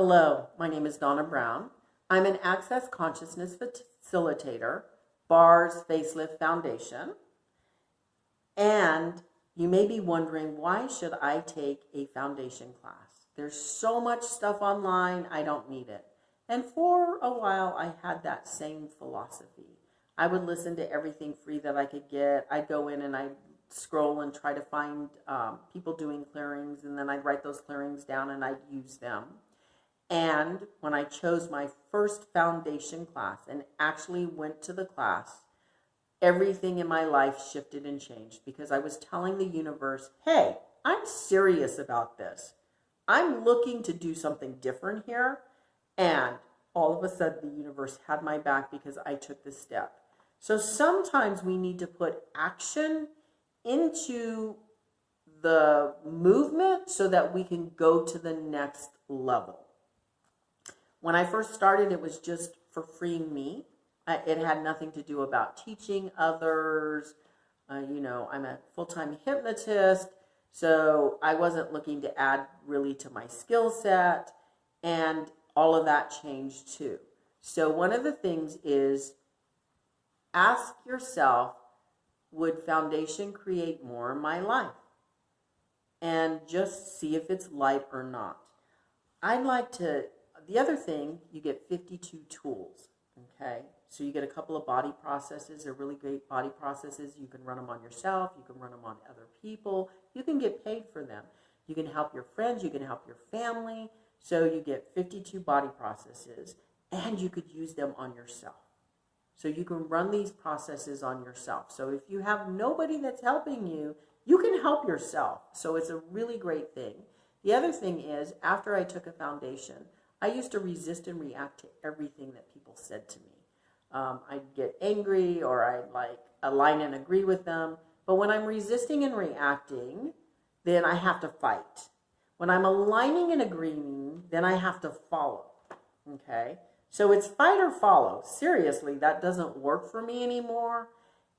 Hello, my name is Donna Brown. I'm an Access Consciousness Facilitator, BARS Facelift Foundation. And you may be wondering, why should I take a foundation class? There's so much stuff online, I don't need it. And for a while, I had that same philosophy. I would listen to everything free that I could get. I'd go in and I'd scroll and try to find people doing clearings, and then I'd write those clearings down and I'd use them. And when I chose my first foundation class and actually went to the class, everything in my life shifted and changed because I was telling the universe, hey, I'm serious about this. I'm looking to do something different here. And all of a sudden, the universe had my back because I took this step. So sometimes we need to put action into the movement so that we can go to the next level. When I first started, it was just for freeing me. It had nothing to do about teaching others. I'm a full-time hypnotist, so I wasn't looking to add really to my skill set, and all of that changed too. So one of the things is ask yourself, would foundation create more in my life? And just see if it's light or not. The other thing, you get 52 tools, okay? So you get a couple of body processes. They're really great body processes. You can run them on yourself. You can run them on other people. You can get paid for them. You can help your friends. You can help your family. So you get 52 body processes, and you could use them on yourself. So you can run these processes on yourself. So if you have nobody that's helping you, you can help yourself. So it's a really great thing. The other thing is, after I took a foundation, I used to resist and react to everything that people said to me. I'd get angry or I'd align and agree with them. But when I'm resisting and reacting, then I have to fight. When I'm aligning and agreeing, then I have to follow. Okay? So it's fight or follow. Seriously, that doesn't work for me anymore.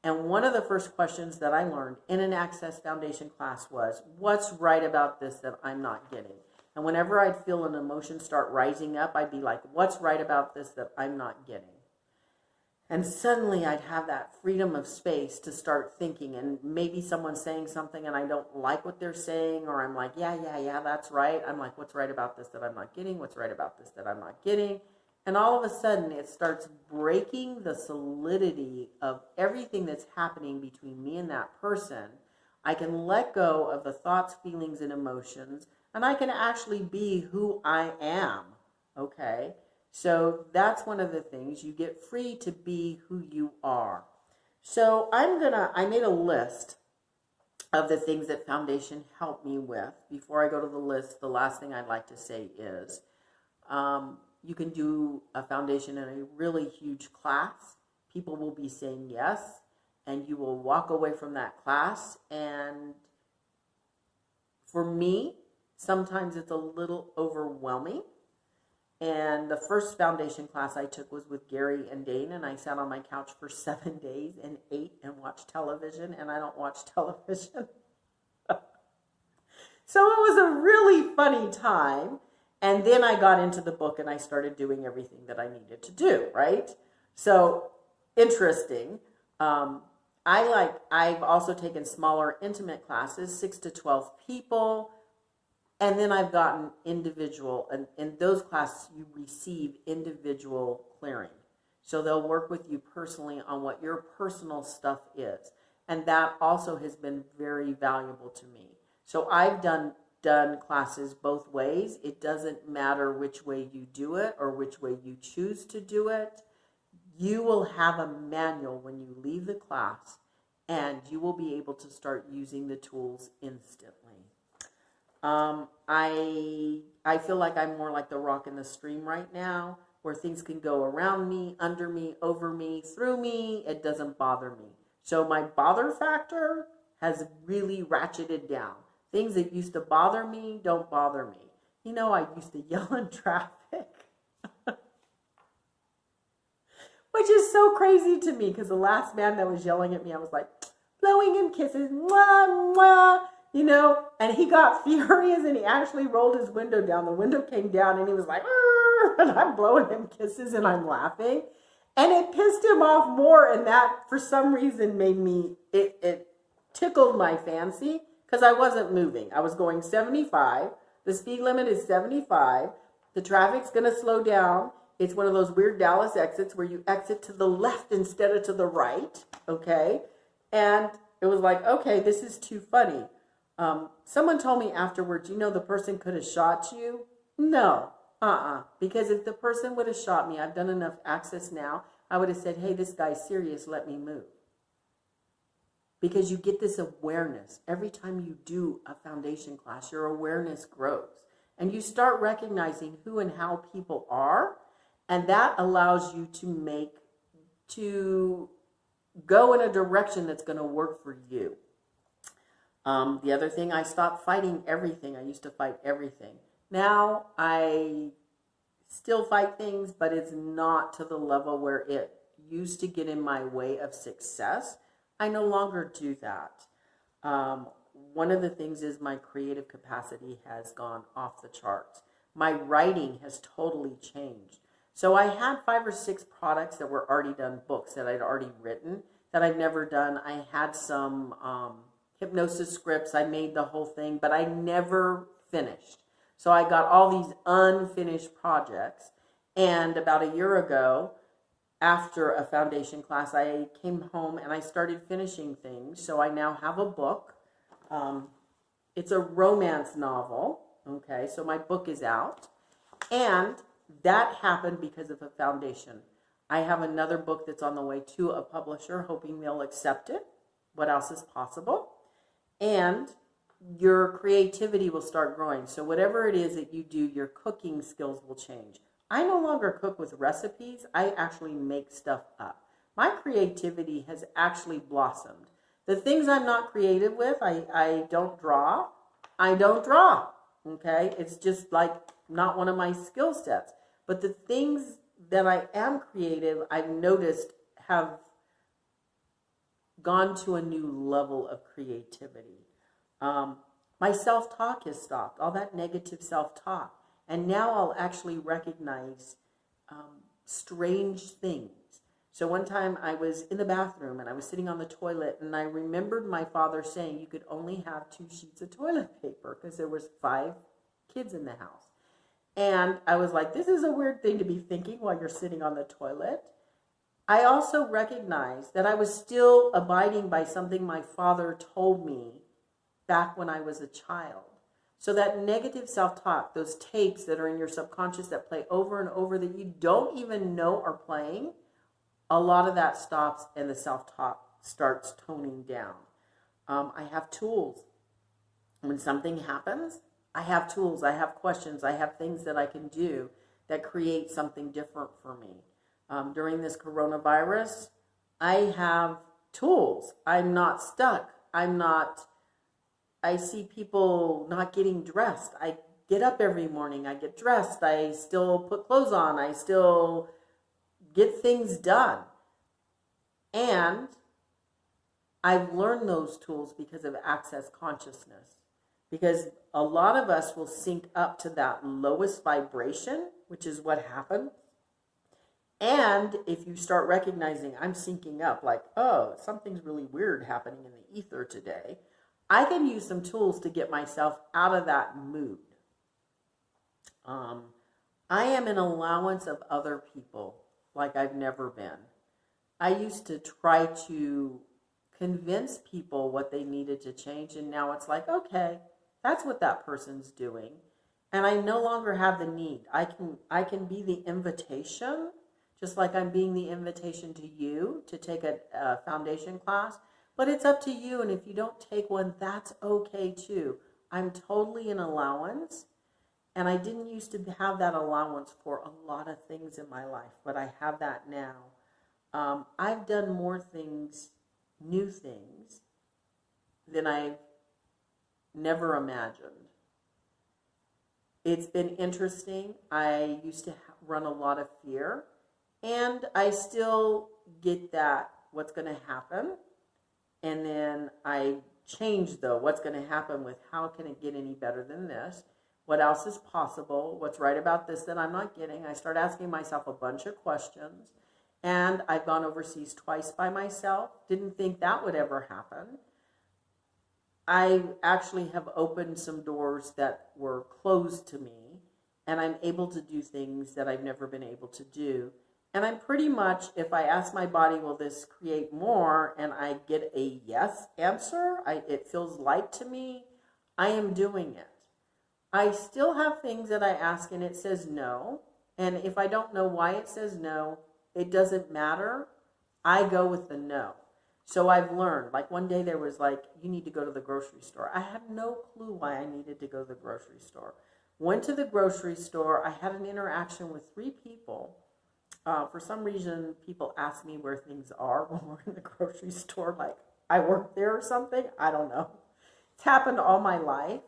And one of the first questions that I learned in an Access Foundation class was, what's right about this that I'm not getting? And whenever I'd feel an emotion start rising up, I'd be like, what's right about this that I'm not getting? And suddenly I'd have that freedom of space to start thinking, and maybe someone's saying something and I don't like what they're saying, or I'm like, yeah, that's right. I'm like, what's right about this that I'm not getting? What's right about this that I'm not getting? And all of a sudden it starts breaking the solidity of everything that's happening between me and that person. I can let go of the thoughts, feelings, and emotions, and I can actually be who I am, okay? So that's one of the things. You get free to be who you are. So I made a list of the things that Foundation helped me with. Before I go to the list, the last thing I'd like to say is you can do a Foundation in a really huge class. People will be saying yes, and you will walk away from that class. And for me, sometimes it's a little overwhelming. And the first foundation class I took was with Gary and Dane, and I sat on my couch for 7 days and ate and watched television, and I don't watch television. So it was a really funny time. And then I got into the book and I started doing everything that I needed to do, right? So interesting. I've also taken smaller intimate classes, 6 to 12 people. And then I've gotten individual, and in those classes you receive individual clearing. So they'll work with you personally on what your personal stuff is. And that also has been very valuable to me. So I've done classes both ways. It doesn't matter which way you do it or which way you choose to do it. You will have a manual when you leave the class, and you will be able to start using the tools instantly. I feel like I'm more like the rock in the stream right now, where things can go around me, under me, over me, through me. It doesn't bother me. So my bother factor has really ratcheted down. Things that used to bother me don't bother me. I used to yell in traffic, which is so crazy to me because the last man that was yelling at me, I was like blowing him kisses, mwah, mwah. you know, and he got furious and he actually rolled his window down. The window came down and he was like, "Arr!" And I'm blowing him kisses and I'm laughing. And it pissed him off more. And that, for some reason, made me, it tickled my fancy because I wasn't moving. I was going 75. The speed limit is 75. The traffic's going to slow down. It's one of those weird Dallas exits where you exit to the left instead of to the right. Okay. And it was like, okay, this is too funny. Someone told me afterwards, you know, the person could have shot you. No, because if the person would have shot me, I've done enough access now, I would have said, hey, this guy's serious, let me move. Because you get this awareness. Every time you do a foundation class, your awareness grows. And you start recognizing who and how people are. And that allows you to go in a direction that's going to work for you. The other thing, I stopped fighting everything. I used to fight everything. Now I still fight things, but it's not to the level where it used to get in my way of success. I no longer do that. One of the things is my creative capacity has gone off the charts. My writing has totally changed. So I had 5 or 6 products that were already done, books that I'd already written that I've never done. I had some hypnosis scripts. I made the whole thing, but I never finished. So I got all these unfinished projects. And about a year ago, after a foundation class, I came home and I started finishing things. So I now have a book. It's a romance novel. Okay, so my book is out. And that happened because of a foundation. I have another book that's on the way to a publisher, hoping they'll accept it. What else is possible? And your creativity will start growing. So whatever it is that you do, your cooking skills will change. I no longer cook with recipes. I actually make stuff up. My creativity has actually blossomed. The things I'm not creative with, I don't draw. I don't draw. Okay? It's just like not one of my skill sets. But the things that I am creative, I've noticed have gone to a new level of creativity. My self-talk has stopped, all that negative self-talk. And now I'll actually recognize strange things. So one time I was in the bathroom and I was sitting on the toilet and I remembered my father saying you could only have 2 sheets of toilet paper because there was 5 kids in the house. And I was like, this is a weird thing to be thinking while you're sitting on the toilet. I also recognized that I was still abiding by something my father told me back when I was a child. So that negative self-talk, those tapes that are in your subconscious that play over and over that you don't even know are playing, a lot of that stops and the self-talk starts toning down. I have tools. When something happens, I have tools, I have questions, I have things that I can do that create something different for me. During this coronavirus, I have tools. I'm not stuck. I see people not getting dressed. I get up every morning, I get dressed, I still put clothes on, I still get things done. And I've learned those tools because of Access Consciousness. Because a lot of us will sync up to that lowest vibration, which is what happened. And if you start recognizing I'm syncing up, like, oh, something's really weird happening in the ether today, I can use some tools to get myself out of that mood. I am an allowance of other people like I've never been. I used to try to convince people what they needed to change, and now it's like, okay, that's what that person's doing. And I no longer have the need. I can be the invitation, just like I'm being the invitation to you to take a foundation class. But it's up to you, and if you don't take one, that's okay too. I'm totally an allowance, and I didn't used to have that allowance for a lot of things in my life, but I have that now. I've done more things, new things, than I've never imagined. It's been interesting. I used to run a lot of fear, and I still get that what's going to happen. And then I change, though. What's going to happen with how can it get any better than this? What else is possible? What's right about this that I'm not getting? I start asking myself a bunch of questions. And I've gone overseas twice by myself. Didn't think that would ever happen. I actually have opened some doors that were closed to me, and I'm able to do things that I've never been able to do. And I'm pretty much, if I ask my body, will this create more, and I get a yes answer, it feels light to me, I am doing it. I still have things that I ask and it says no. And if I don't know why it says no, it doesn't matter. I go with the no. So I've learned, like one day there was like, you need to go to the grocery store. I had no clue why I needed to go to the grocery store. Went to the grocery store. I had an interaction with 3 people. For some reason, people ask me where things are when we're in the grocery store, like I work there or something. I don't know. It's happened all my life.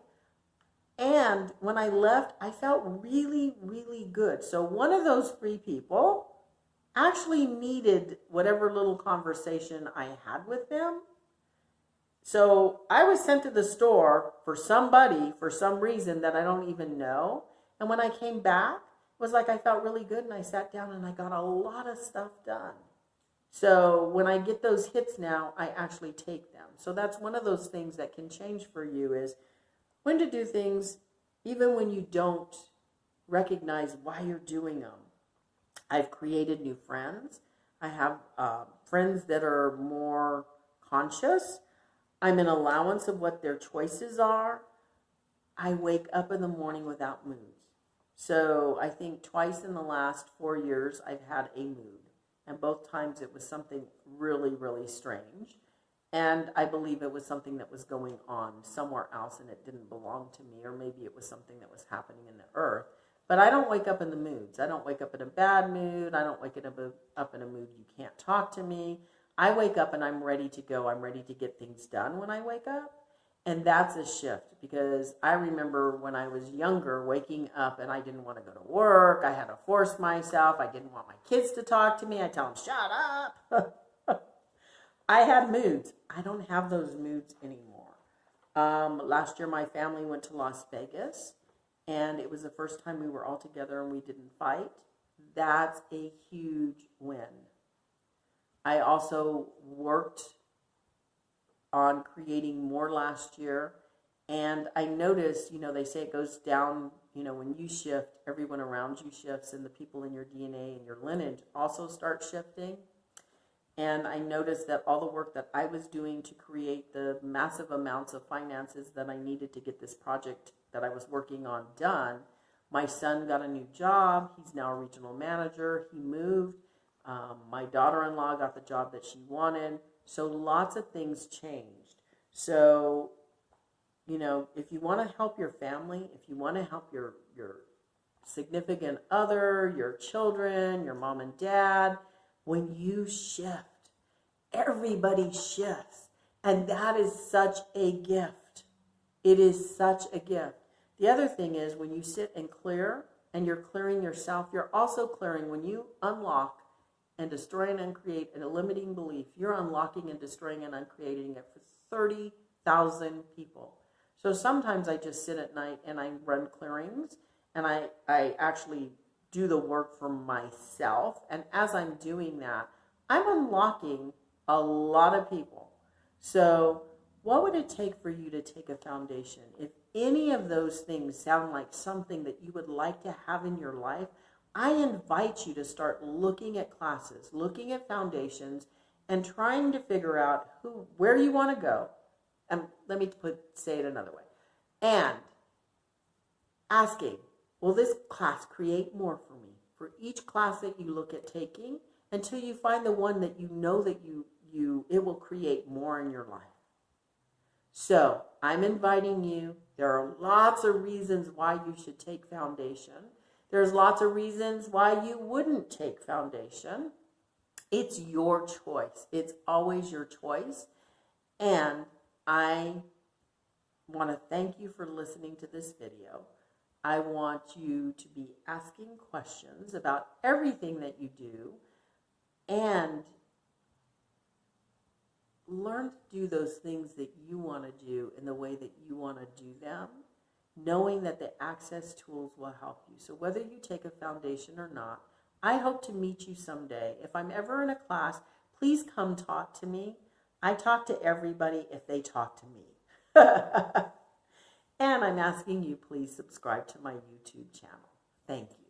And when I left, I felt really, really good. So one of those 3 people actually needed whatever little conversation I had with them. So I was sent to the store for somebody, for some reason that I don't even know. And when I came back, it was like I felt really good, and I sat down and I got a lot of stuff done. So when I get those hits now, I actually take them. So that's one of those things that can change for you, is when to do things even when you don't recognize why you're doing them. I've created new friends. I have friends that are more conscious. I'm an allowance of what their choices are. I wake up in the morning without moods. So I think twice in the last 4 years I've had a mood. And both times it was something really, really strange. And I believe it was something that was going on somewhere else and it didn't belong to me, or maybe it was something that was happening in the earth. But I don't wake up in the moods. I don't wake up in a bad mood. I don't wake up in a mood you can't talk to me. I wake up and I'm ready to go. I'm ready to get things done when I wake up. And that's a shift, because I remember when I was younger waking up and I didn't want to go to work. I had to force myself. I didn't want my kids to talk to me. I tell them, shut up. I had moods. I don't have those moods anymore. Last year my family went to Las Vegas, and it was the first time we were all together and we didn't fight. That's a huge win. I also worked on creating more last year, and I noticed, they say it goes down, when you shift, everyone around you shifts, and the people in your DNA and your lineage also start shifting. And I noticed that all the work that I was doing to create the massive amounts of finances that I needed to get this project that I was working on done, my son got a new job. He's now a regional manager. He moved. My daughter-in-law got the job that she wanted. So lots of things changed. So, if you want to help your family, if you want to help your significant other, your children, your mom and dad, when you shift, everybody shifts. And that is such a gift. It is such a gift. The other thing is, when you sit and clear, and you're clearing yourself, you're also clearing. When you unlock and destroy and uncreate a limiting belief, you're unlocking and destroying and uncreating it for 30,000 people. So sometimes I just sit at night and I run clearings, and I actually do the work for myself. And as I'm doing that, I'm unlocking a lot of people. So what would it take for you to take a foundation? If any of those things sound like something that you would like to have in your life, I invite you to start looking at classes, looking at foundations, and trying to figure out where you want to go. And let me say it another way. And asking, will this class create more for me? For each class that you look at taking, until you find the one that you know that it will create more in your life. So I'm inviting you. There are lots of reasons why you should take foundation. There's lots of reasons why you wouldn't take foundation. It's your choice. It's always your choice. And I want to thank you for listening to this video. I want you to be asking questions about everything that you do, and learn to do those things that you want to do in the way that you want to do them, knowing that the Access tools will help you. So whether you take a foundation or not, I hope to meet you someday. If I'm ever in a class, please come talk to me. I talk to everybody if they talk to me. And I'm asking you, please subscribe to my YouTube channel. Thank you.